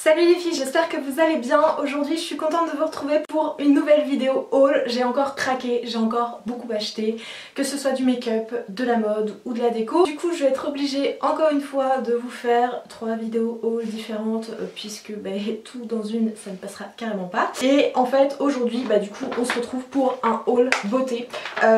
Salut les filles, j'espère que vous allez bien. Aujourd'hui je suis contente de vous retrouver pour une nouvelle vidéo haul. J'ai encore craqué, j'ai encore beaucoup acheté, que ce soit du make-up, de la mode ou de la déco. Du coup je vais être obligée encore une fois de vous faire 3 vidéos haul différentes puisque tout dans une ça ne passera carrément pas. Et en fait aujourd'hui du coup on se retrouve pour un haul beauté.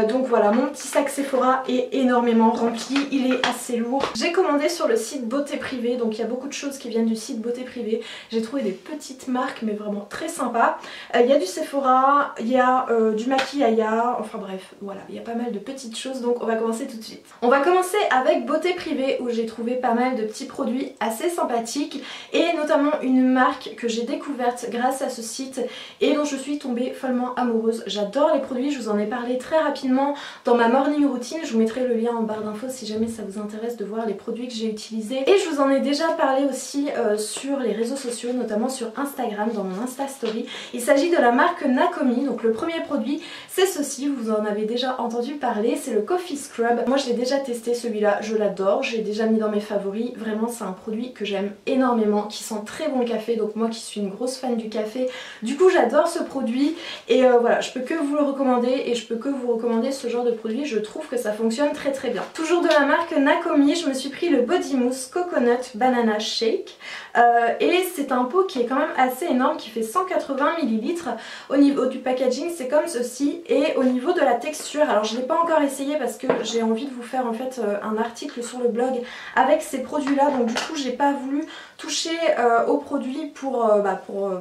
Donc voilà, mon petit sac Sephora est énormément rempli, il est assez lourd. J'ai commandé sur le site Beauté Privée, donc il y a beaucoup de choses qui viennent du site Beauté Privée. J'ai trouvé des petites marques mais vraiment très sympas. Il y a du Sephora, il y a du Maquillaya, enfin bref voilà, il y a pas mal de petites choses, donc on va commencer tout de suite. On va commencer avec Beauté Privée où j'ai trouvé pas mal de petits produits assez sympathiques et notamment une marque que j'ai découverte grâce à ce site et dont je suis tombée follement amoureuse. J'adore les produits, je vous en ai parlé très rapidement dans ma morning routine, je vous mettrai le lien en barre d'infos si jamais ça vous intéresse de voir les produits que j'ai utilisés. Et je vous en ai déjà parlé aussi sur les réseaux sociaux, notamment sur Instagram dans mon Insta Story. Il s'agit de la marque Nakomi, donc le premier produit c'est ceci, vous en avez déjà entendu parler, c'est le Coffee Scrub. Moi je l'ai déjà testé celui-là, je l'adore, j'ai déjà mis dans mes favoris, vraiment c'est un produit que j'aime énormément, qui sent très bon le café, donc moi qui suis une grosse fan du café, du coup j'adore ce produit et voilà, je peux que vous le recommander et je peux que vous recommander ce genre de produit, je trouve que ça fonctionne très très bien. Toujours de la marque Nakomi, je me suis pris le Body Mousse Coconut Banana Shake et c'est un pot qui est quand même assez énorme, qui fait 180 ml. Au niveau du packaging c'est comme ceci et au niveau de la texture, alors je ne l'ai pas encore essayé parce que j'ai envie de vous faire en fait un article sur le blog avec ces produits là, donc du coup j'ai pas voulu toucher aux produits pour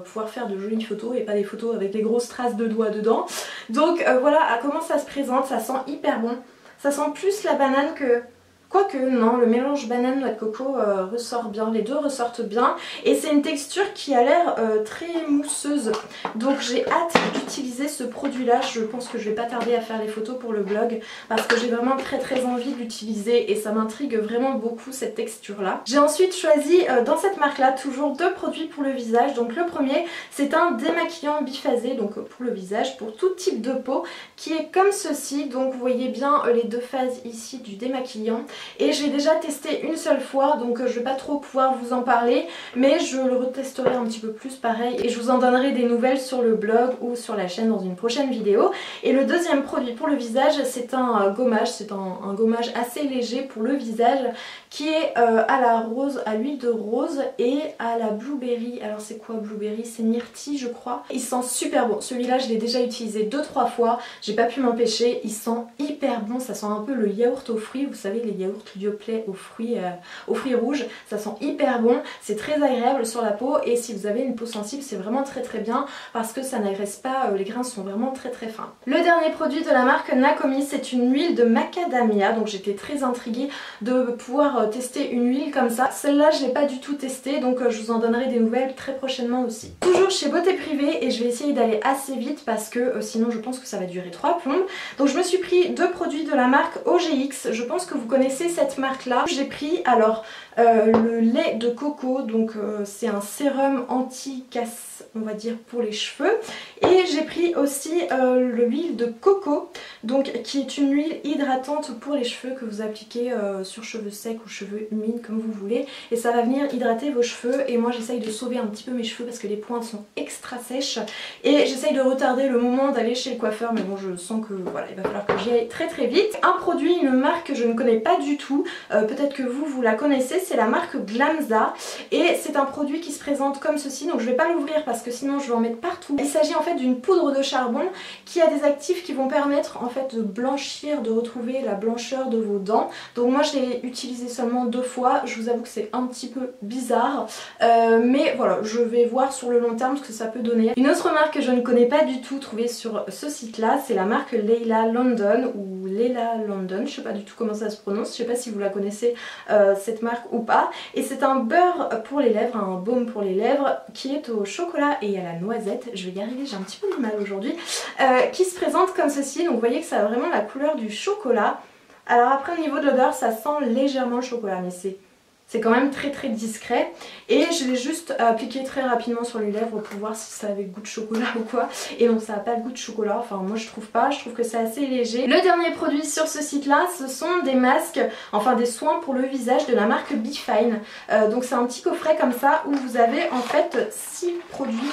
pouvoir faire de jolies photos et pas des photos avec des grosses traces de doigts dedans. Donc voilà à comment ça se présente, ça sent hyper bon, ça sent plus la banane que... Quoique non, le mélange banane noix de coco ressort bien, les deux ressortent bien et c'est une texture qui a l'air très mousseuse, donc j'ai hâte d'utiliser ce produit là. Je pense que je vais pas tarder à faire les photos pour le blog parce que j'ai vraiment très envie de l'utiliser et ça m'intrigue vraiment beaucoup cette texture là. J'ai ensuite choisi dans cette marque là toujours deux produits pour le visage. Donc le premier c'est un démaquillant biphasé, donc pour le visage, pour tout type de peau, qui est comme ceci, donc vous voyez bien les deux phases ici du démaquillant. Et j'ai déjà testé une seule fois, donc je vais pas trop pouvoir vous en parler, mais je le retesterai un petit peu plus pareil et je vous en donnerai des nouvelles sur le blog ou sur la chaîne dans une prochaine vidéo. Et le deuxième produit pour le visage c'est un gommage, c'est un gommage assez léger pour le visage qui est à la rose, à l'huile de rose et à la blueberry. Alors c'est quoi blueberry? C'est myrtille je crois. Il sent super bon, celui-là je l'ai déjà utilisé 2-3 fois, j'ai pas pu m'empêcher, il sent hyper bon, ça sent un peu le yaourt aux fruits, vous savez les yaourts Yoplait aux fruits rouges, ça sent hyper bon, c'est très agréable sur la peau et si vous avez une peau sensible c'est vraiment très bien parce que ça n'agresse pas, les grains sont vraiment très fins. Le dernier produit de la marque Nakomi c'est une huile de macadamia, donc j'étais très intriguée de pouvoir tester une huile comme ça. Celle-là je l'ai pas du tout testée donc je vous en donnerai des nouvelles très prochainement aussi. Toujours chez Beauté Privée et je vais essayer d'aller assez vite parce que sinon je pense que ça va durer 3 plombes. Donc je me suis pris deux produits de la marque OGX, je pense que vous connaissez cette marque là. J'ai pris alors le lait de coco, donc c'est un sérum anti-casse on va dire pour les cheveux, et j'ai pris aussi l'huile de coco, donc qui est une huile hydratante pour les cheveux que vous appliquez sur cheveux secs ou cheveux humides comme vous voulez, et ça va venir hydrater vos cheveux. Et moi j'essaye de sauver un petit peu mes cheveux parce que les pointes sont extra sèches et j'essaye de retarder le moment d'aller chez le coiffeur, mais bon je sens que voilà il va falloir que j'y aille très vite. Un produit, une marque que je ne connais pas du tout, peut-être que vous la connaissez, c'est la marque Glamza et c'est un produit qui se présente comme ceci, donc je vais pas l'ouvrir parce que sinon je vais en mettre partout. Il s'agit en fait d'une poudre de charbon qui a des actifs qui vont permettre en fait de blanchir, de retrouver la blancheur de vos dents. Donc moi je l'ai utilisé seulement 2 fois, je vous avoue que c'est un petit peu bizarre mais voilà, je vais voir sur le long terme ce que ça peut donner. Une autre marque que je ne connais pas du tout trouvée sur ce site là, c'est la marque Leila London ou Leila London, je sais pas du tout comment ça se prononce, je sais pas si vous la connaissez cette marque ou pas, et c'est un beurre pour les lèvres, un baume pour les lèvres qui est au chocolat et à la noisette, je vais y arriver, j'ai un petit peu du mal aujourd'hui, qui se présente comme ceci. Donc vous voyez que ça a vraiment la couleur du chocolat. Alors après au niveau de l'odeur ça sent légèrement le chocolat mais c'est C'est quand même très discret et je l'ai juste appliqué très rapidement sur les lèvres pour voir si ça avait le goût de chocolat ou quoi. Et donc ça n'a pas le goût de chocolat, enfin moi je trouve pas, je trouve que c'est assez léger. Le dernier produit sur ce site là, ce sont des masques, enfin des soins pour le visage de la marque Be Fine. Donc c'est un petit coffret comme ça où vous avez en fait 6 produits.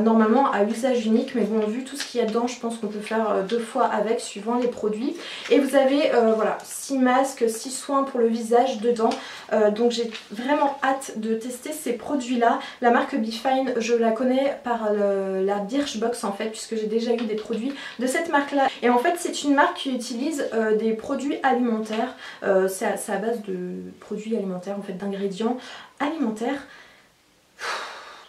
Normalement à usage unique, mais bon, vu tout ce qu'il y a dedans, je pense qu'on peut faire 2 fois avec suivant les produits. Et vous avez voilà 6 masques, 6 soins pour le visage dedans. Donc j'ai vraiment hâte de tester ces produits là. La marque Be Fine, je la connais par la Birchbox en fait, puisque j'ai déjà eu des produits de cette marque là. Et en fait c'est une marque qui utilise des produits alimentaires. C'est à base de produits alimentaires, en fait d'ingrédients alimentaires.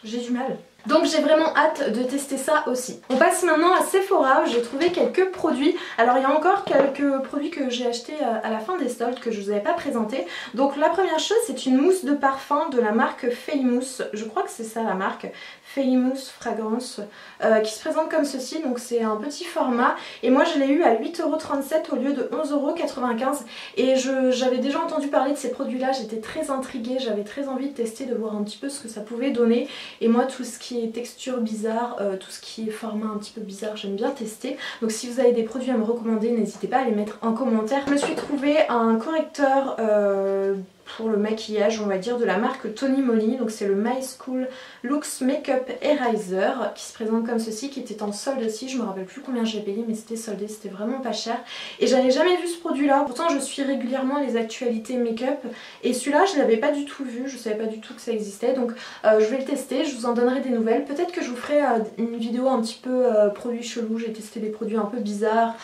J'ai du mal. Donc j'ai vraiment hâte de tester ça aussi. On passe maintenant à Sephora où j'ai trouvé quelques produits. Alors il y a encore quelques produits que j'ai achetés à la fin des soldes que je vous avais pas présenté. Donc la première chose, c'est une mousse de parfum de la marque Famous. Je crois que c'est ça la marque. Famous Fragrance qui se présente comme ceci. Donc c'est un petit format et moi je l'ai eu à 8,37€ au lieu de 11,95€. Et j'avais déjà entendu parler de ces produits là, j'étais très intriguée, j'avais très envie de tester, de voir un petit peu ce que ça pouvait donner. Et moi tout ce qui est texture bizarre, tout ce qui est format un petit peu bizarre, j'aime bien tester. Donc si vous avez des produits à me recommander, n'hésitez pas à les mettre en commentaire. Je me suis trouvé un correcteur pour le maquillage, on va dire, de la marque Tony Moly. Donc c'est le My School Looks Makeup Eraser qui se présente comme ceci, qui était en solde aussi. Je me rappelle plus combien j'ai payé, mais c'était soldé, c'était vraiment pas cher. Et j'avais jamais vu ce produit là. Pourtant je suis régulièrement les actualités make-up et celui-là je l'avais pas du tout vu, je savais pas du tout que ça existait. Donc je vais le tester, je vous en donnerai des nouvelles. Peut-être que je vous ferai une vidéo un petit peu produits chelous. J'ai testé des produits un peu bizarres,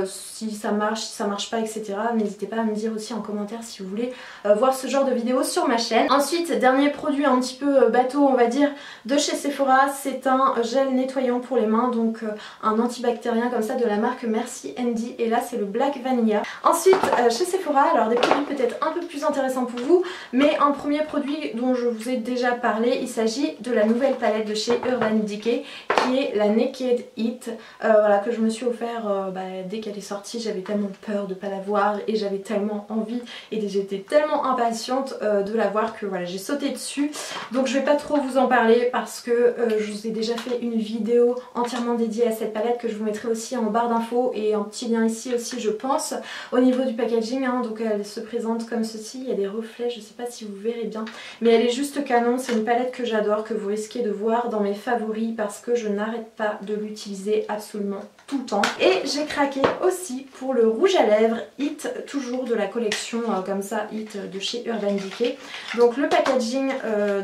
si ça marche, si ça marche pas, etc. N'hésitez pas à me dire aussi en commentaire si vous voulez voir ce genre de vidéos sur ma chaîne. Ensuite, dernier produit un petit peu bateau on va dire de chez Sephora, c'est un gel nettoyant pour les mains, donc un antibactérien comme ça de la marque Merci Andy, et là c'est le Black Vanilla. Ensuite chez Sephora, alors des produits peut-être un peu plus intéressants pour vous, mais un premier produit dont je vous ai déjà parlé, il s'agit de la nouvelle palette de chez Urban Decay qui est la Naked Heat, voilà, que je me suis offert dès qu'elle est sortie. J'avais tellement peur de pas la voir et j'avais tellement envie et j'étais tellement impatiente de la voir que voilà, j'ai sauté dessus. Donc je vais pas trop vous en parler parce que je vous ai déjà fait une vidéo entièrement dédiée à cette palette que je vous mettrai aussi en barre d'infos et un petit lien ici aussi je pense. Au niveau du packaging, hein, donc elle se présente comme ceci, il y a des reflets, je sais pas si vous verrez bien, mais elle est juste canon. C'est une palette que j'adore, que vous risquez de voir dans mes favoris parce que je n'arrête pas de l'utiliser absolument tout le temps. Et j'ai craqué aussi pour le rouge à lèvres Hit, toujours de la collection comme ça Hit de chez Urban Decay. Donc le packaging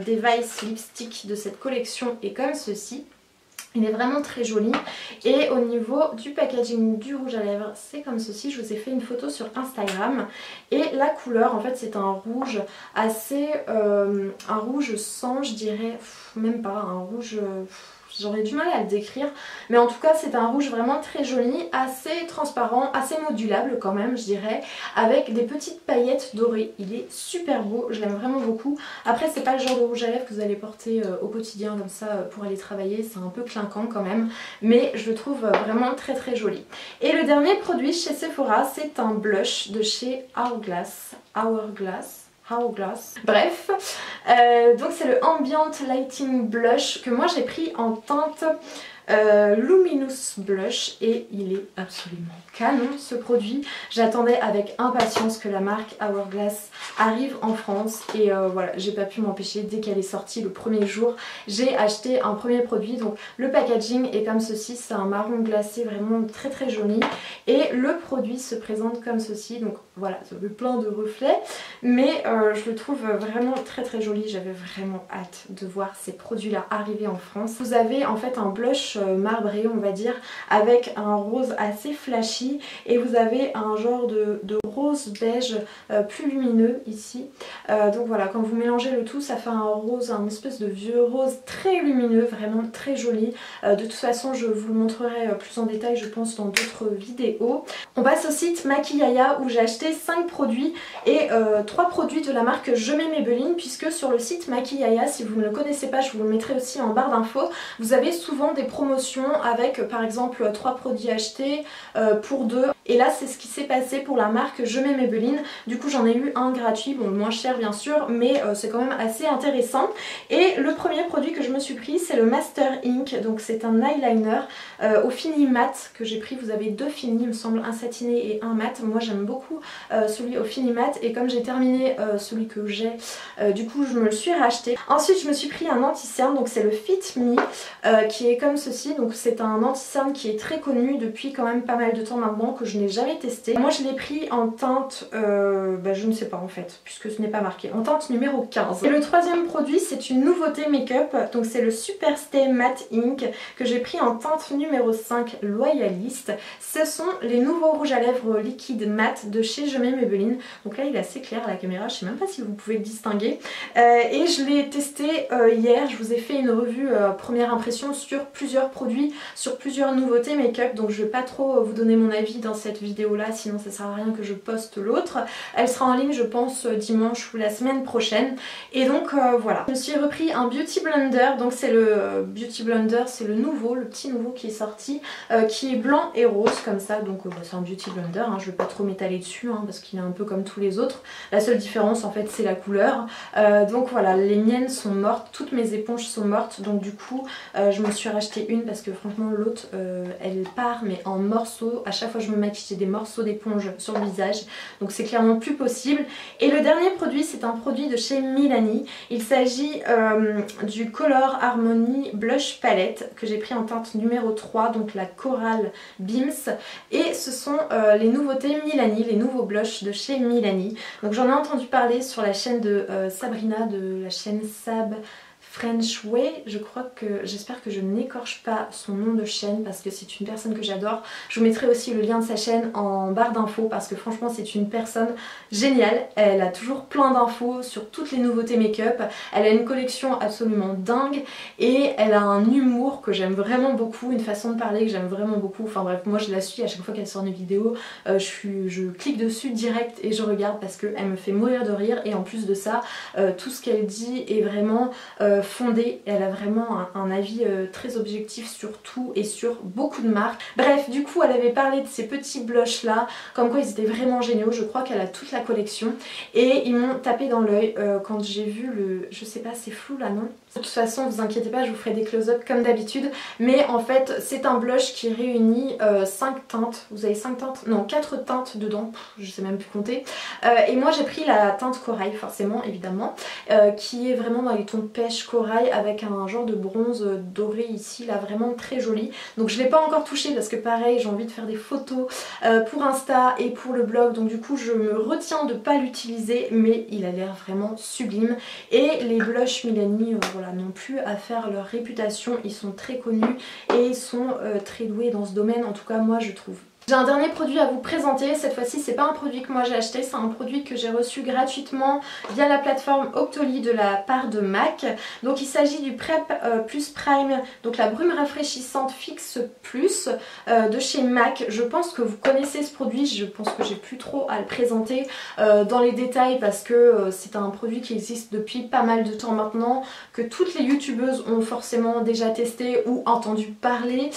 des Vice Lipstick de cette collection est comme ceci. Il est vraiment très joli et au niveau du packaging du rouge à lèvres c'est comme ceci. Je vous ai fait une photo sur Instagram et la couleur en fait c'est un rouge assez, un rouge sang je dirais, même pas un rouge... J'aurais du mal à le décrire, mais en tout cas c'est un rouge vraiment très joli, assez transparent, assez modulable quand même je dirais, avec des petites paillettes dorées. Il est super beau, je l'aime vraiment beaucoup. Après c'est pas le genre de rouge à lèvres que vous allez porter au quotidien comme ça pour aller travailler, c'est un peu clinquant quand même, mais je le trouve vraiment très joli. Et le dernier produit chez Sephora, c'est un blush de chez Hourglass. Bref, donc c'est le Ambient Lighting Blush que moi j'ai pris en teinte Luminous Blush et il est absolument canon ce produit. J'attendais avec impatience que la marque Hourglass arrive en France et voilà, j'ai pas pu m'empêcher. Dès qu'elle est sortie le premier jour, j'ai acheté un premier produit. Donc le packaging est comme ceci, c'est un marron glacé vraiment très joli et le produit se présente comme ceci. Donc voilà, ça fait plein de reflets mais je le trouve vraiment très joli. J'avais vraiment hâte de voir ces produits là arriver en France. Vous avez en fait un blush marbré on va dire avec un rose assez flashy et vous avez un genre de rose beige plus lumineux ici. Donc voilà, quand vous mélangez le tout ça fait un rose, un espèce de vieux rose très lumineux, vraiment très joli. De toute façon je vous le montrerai plus en détail je pense dans d'autres vidéos. On passe au site Maquillaya où j'ai acheté 5 produits et 3 produits de la marque Je mets Maybelline, puisque sur le site Maquillaya, si vous ne le connaissez pas je vous le mettrai aussi en barre d'infos, vous avez souvent des promotions avec par exemple 3 produits achetés pour 2. Et là c'est ce qui s'est passé pour la marque Je mets Maybelline. Du coup j'en ai eu un gratuit, bon moins cher bien sûr, mais c'est quand même assez intéressant. Et le premier produit que je me suis pris c'est le Master Ink, donc c'est un eyeliner au fini mat que j'ai pris. Vous avez deux finis il me semble, un satiné et un mat. Moi j'aime beaucoup celui au fini mat et comme j'ai terminé celui que j'ai, du coup je me le suis racheté. Ensuite je me suis pris un anti-cerne, donc c'est le Fit Me qui est comme ceci. Donc c'est un anti-cerne qui est très connu depuis quand même pas mal de temps maintenant, que je n'ai jamais testé. Moi je l'ai pris en teinte, je ne sais pas en fait, puisque ce n'est pas marqué, en teinte numéro 15. Et le troisième produit c'est une nouveauté make-up, donc c'est le Super Stay Matte Ink que j'ai pris en teinte numéro 5 Loyaliste. Ce sont les nouveaux rouges à lèvres liquides mat de chez Je mets Maybelline. Donc là il est assez clair à la caméra, je sais même pas si vous pouvez le distinguer. Et je l'ai testé hier, je vous ai fait une revue première impression sur plusieurs produits, sur plusieurs nouveautés make-up, donc je vais pas trop vous donner mon avis dans cette vidéo là, sinon ça sert à rien que je poste l'autre. Elle sera en ligne je pense dimanche ou la semaine prochaine. Et donc voilà, je me suis repris un Beauty Blender, donc c'est le Beauty Blender, c'est le nouveau, le petit nouveau qui est sorti, qui est blanc et rose comme ça, donc c'est un Beauty Blender, hein, je vais pas trop m'étaler dessus hein, parce qu'il est un peu comme tous les autres. La seule différence en fait c'est la couleur. Donc voilà, les miennes sont mortes, toutes mes éponges sont mortes, donc du coup je me suis racheté une parce que franchement l'autre elle part mais en morceaux. À chaque fois que je me maquille j'ai des morceaux d'éponge sur le visage, donc c'est clairement plus possible. Et le dernier produit c'est un produit de chez Milani, il s'agit du Color Harmony Blush Palette que j'ai pris en teinte numéro 3, donc la Coral Beams, et ce sont les nouveautés Milani, les nouveaux blushs de chez Milani. Donc j'en ai entendu parler sur la chaîne de Sabrina, de la chaîne Sab French Way, je crois que, j'espère que je n'écorche pas son nom de chaîne parce que c'est une personne que j'adore. Je vous mettrai aussi le lien de sa chaîne en barre d'infos parce que franchement c'est une personne géniale. Elle a toujours plein d'infos sur toutes les nouveautés make-up. Elle a une collection absolument dingue et elle a un humour que j'aime vraiment beaucoup, une façon de parler que j'aime vraiment beaucoup. Enfin bref, moi je la suis à chaque fois qu'elle sort une vidéo, je clique dessus direct et je regarde parce qu'elle me fait mourir de rire. Et en plus de ça, tout ce qu'elle dit est vraiment fondée, elle a vraiment un avis très objectif sur tout et sur beaucoup de marques. Bref, du coup elle avait parlé de ces petits blushs là, comme quoi ils étaient vraiment géniaux. Je crois qu'elle a toute la collection et ils m'ont tapé dans l'œil quand j'ai vu le... je sais pas, c'est flou là non? De toute façon vous inquiétez pas, je vous ferai des close-up comme d'habitude, mais en fait c'est un blush qui réunit 5 teintes, vous avez 5 teintes, non 4 teintes dedans, je sais même plus compter, et moi j'ai pris la teinte corail forcément évidemment, qui est vraiment dans les tons de pêche corail avec un genre de bronze doré ici là, vraiment très joli. Donc je l'ai pas encore touché parce que pareil j'ai envie de faire des photos pour Insta et pour le blog, donc du coup je me retiens de pas l'utiliser, mais il a l'air vraiment sublime. Et les blushs Milani voilà, n'ont plus à faire leur réputation, ils sont très connus et ils sont très doués dans ce domaine, en tout cas moi je trouve. J'ai un dernier produit à vous présenter, cette fois-ci c'est pas un produit que moi j'ai acheté, c'est un produit que j'ai reçu gratuitement via la plateforme Octoly de la part de MAC. Donc il s'agit du Prep Plus Prime, donc la brume rafraîchissante Fixe Plus de chez MAC. Je pense que vous connaissez ce produit, je pense que j'ai plus trop à le présenter dans les détails parce que c'est un produit qui existe depuis pas mal de temps maintenant, que toutes les youtubeuses ont forcément déjà testé ou entendu parler,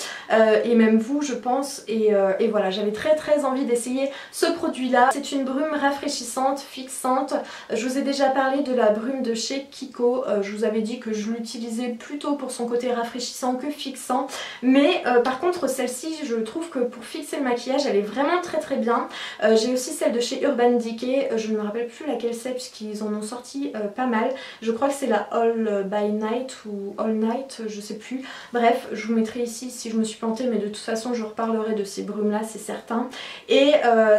et même vous je pense, et voilà, j'avais très envie d'essayer ce produit là. C'est une brume rafraîchissante, fixante. Je vous ai déjà parlé de la brume de chez Kiko, je vous avais dit que je l'utilisais plutôt pour son côté rafraîchissant que fixant, mais par contre celle-ci je trouve que pour fixer le maquillage elle est vraiment très bien. J'ai aussi celle de chez Urban Decay, je ne me rappelle plus laquelle c'est puisqu'ils en ont sorti pas mal. Je crois que c'est la All by Night ou All Night, je sais plus. Bref, je vous mettrai ici si je me suis plantée, mais de toute façon je reparlerai de ces brumes là, c'est certain. Et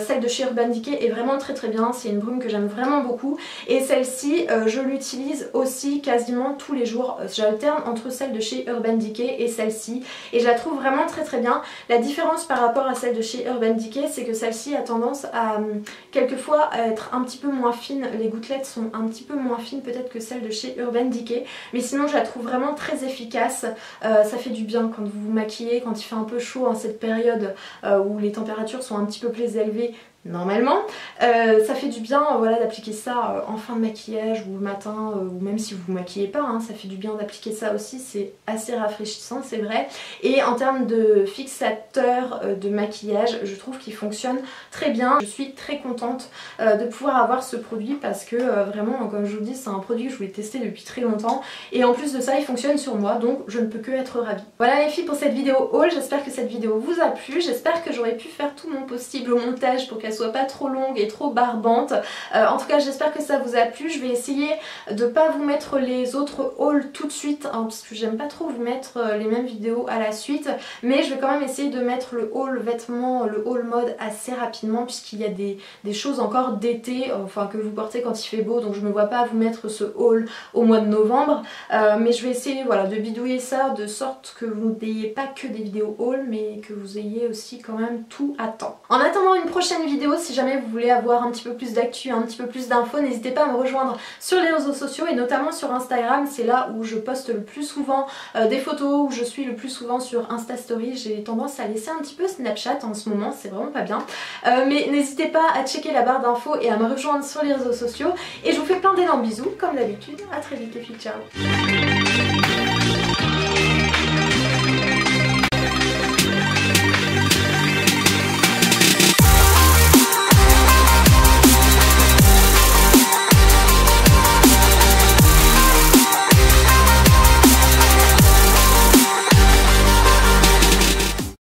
celle de chez Urban Decay est vraiment très bien, c'est une brume que j'aime vraiment beaucoup. Et celle-ci je l'utilise aussi quasiment tous les jours, j'alterne entre celle de chez Urban Decay et celle-ci, et je la trouve vraiment très bien. La différence par rapport à celle de chez Urban Decay, c'est que celle-ci a tendance à quelquefois à être un petit peu moins fine, les gouttelettes sont un petit peu moins fines peut-être que celle de chez Urban Decay, mais sinon je la trouve vraiment très efficace. Ça fait du bien quand vous vous maquillez, quand il fait un peu chaud en cette période où les températures sont un petit peu plus élevées. normalement. Ça fait du bien voilà, d'appliquer ça en fin de maquillage ou le matin, ou même si vous vous maquillez pas, hein, ça fait du bien d'appliquer ça aussi, c'est assez rafraîchissant, c'est vrai. Et en termes de fixateur de maquillage, je trouve qu'il fonctionne très bien. Je suis très contente de pouvoir avoir ce produit parce que vraiment, comme je vous dis, c'est un produit que je voulais tester depuis très longtemps. Et en plus de ça, il fonctionne sur moi, donc je ne peux que être ravie. Voilà les filles pour cette vidéo haul, j'espère que cette vidéo vous a plu. J'espère que j'aurai pu faire tout mon possible au montage pour qu'elle soit pas trop longue et trop barbante. En tout cas, j'espère que ça vous a plu. Je vais essayer de pas vous mettre les autres hauls tout de suite, hein, parce que j'aime pas trop vous mettre les mêmes vidéos à la suite. Mais je vais quand même essayer de mettre le haul vêtements, le haul mode assez rapidement, puisqu'il y a des choses encore d'été, enfin que vous portez quand il fait beau, donc je me vois pas vous mettre ce haul au mois de novembre. Mais je vais essayer voilà, de bidouiller ça de sorte que vous n'ayez pas que des vidéos haul, mais que vous ayez aussi quand même tout à temps. En attendant une prochaine vidéo, si jamais vous voulez avoir un petit peu plus d'actu, un petit peu plus d'infos, n'hésitez pas à me rejoindre sur les réseaux sociaux et notamment sur Instagram. C'est là où je poste le plus souvent des photos, où je suis le plus souvent sur Insta Story. J'ai tendance à laisser un petit peu Snapchat en ce moment, c'est vraiment pas bien. Mais n'hésitez pas à checker la barre d'infos et à me rejoindre sur les réseaux sociaux. Et je vous fais plein d'énormes bisous, comme d'habitude. À très vite les filles, ciao.